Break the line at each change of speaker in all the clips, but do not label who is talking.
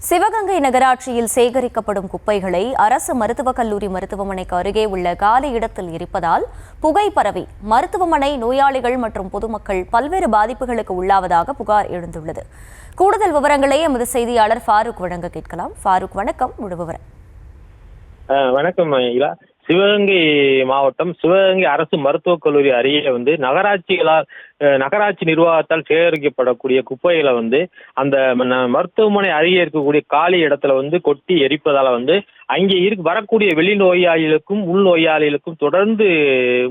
சிவகங்கை நகராட்சியில் சேகரிக்கப்படும் குப்பைகளை அரசு மருத்துவக் கல்லூரி மருத்துவமனைக்கு அருகே உள்ள காலி இடத்தில் எரிப்பதால் புகை பரவி மருத்துவமனை நோயாளிகள் மற்றும் பொதுமக்கள் பல்வேறு பாதிப்புகளுக்கு உள்ளாவதாக புகார் எழுந்துள்ளது. கூடுதல் விவரங்களை எமது செய்தியாளர் ஃபாரூக் வழங்க கேட்கலாம். ஃபாரூக், வணக்கம். முழு விவரம்.
வணக்கம். சிவகங்கை மாவட்டம் சிவகங்கை அரசு மருத்துவக் கல்லூரி அருகே நகராட்சி நிர்வாகத்தால் சேகரிக்கப்படக்கூடிய குப்பைகளை அந்த மருத்துவமனை அருகே இருக்கக்கூடிய காலி இடத்துல கொட்டி எரிப்பதால அங்கே வரக்கூடிய வெளி நோயாளிகளுக்கும் உள் நோயாளிகளுக்கும் தொடர்ந்து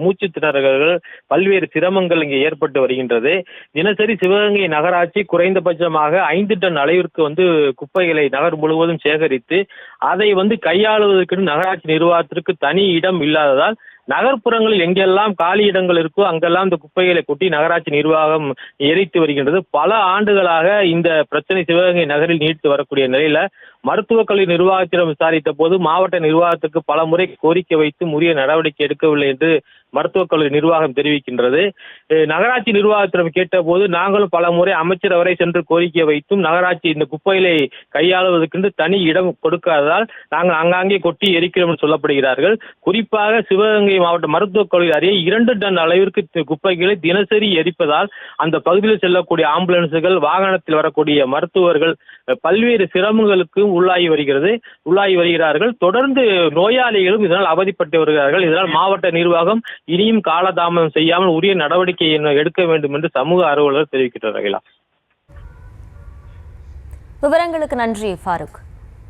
மூச்சு திணறல்கள் பல்வேறு சிரமங்கள் இங்கே ஏற்பட்டு வருகின்றது. தினசரி சிவகங்கை நகராட்சி குறைந்தபட்சமாக 5 டன் அளவிற்கு குப்பைகளை நகர் முழுவதும் சேகரித்து அதை கையாளுவதற்கு நகராட்சி நிர்வாகத்திற்கு தனி இடம் இல்லாததால் நகர்ப்புறங்களில் எங்கெல்லாம் காலி இடங்கள் இருக்கோ அங்கெல்லாம் இந்த குப்பைகளை கொட்டி நகராட்சி நிர்வாகம் எரித்து வருகின்றது. பல ஆண்டுகளாக இந்த பிரச்சனை சிவகங்கை நகரில் நீடித்து வரக்கூடிய நிலையில மருத்துவக் கல்லூரி நிர்வாகத்திடம் விசாரித்த போது மாவட்ட நிர்வாகத்துக்கு பல முறை கோரிக்கை வைத்து உரிய நடவடிக்கை எடுக்கவில்லை என்று மருத்துவக் கல்லூரி நிர்வாகம் தெரிவிக்கின்றது. நகராட்சி நிர்வாகத்திடம் கேட்டபோது நாங்களும் பல முறை அமைச்சர் வரை சென்று கோரிக்கை வைத்தும் நகராட்சி இந்த குப்பைகளை கையாளுவதற்கு தனி இடம் கொடுக்காததால் நாங்கள் ஆங்காங்கே கொட்டி எரிக்கிறோம் என்று சொல்லப்படுகிறார்கள். குறிப்பாக சிவகங்கை மாவட்ட மருத்துவக் கல்லூரி அருகே 2 டன் அளவிற்கு குப்பைகளை தினசரி எரிப்பதால் அந்த பகுதியில் செல்லக்கூடிய ஆம்புலன்ஸுகள், வாகனத்தில் வரக்கூடிய மருத்துவர்கள் பல்வேறு சிரமங்களுக்கு உள்ளாகி வருகிறார்கள். தொடர்ந்து நோயாளிகளும் இதனால் அவதிப்பட்டு வருகிறார்கள். இதனால் மாவட்ட நிர்வாகம் இனியும் காலதாமதம் செய்யாமல் உரிய நடவடிக்கை எடுக்க வேண்டும் என்று சமூக ஆர்வலர்கள் தெரிவிக்கிறார்கள்.
விவரங்களுக்கு நன்றி ஃபாரூக்.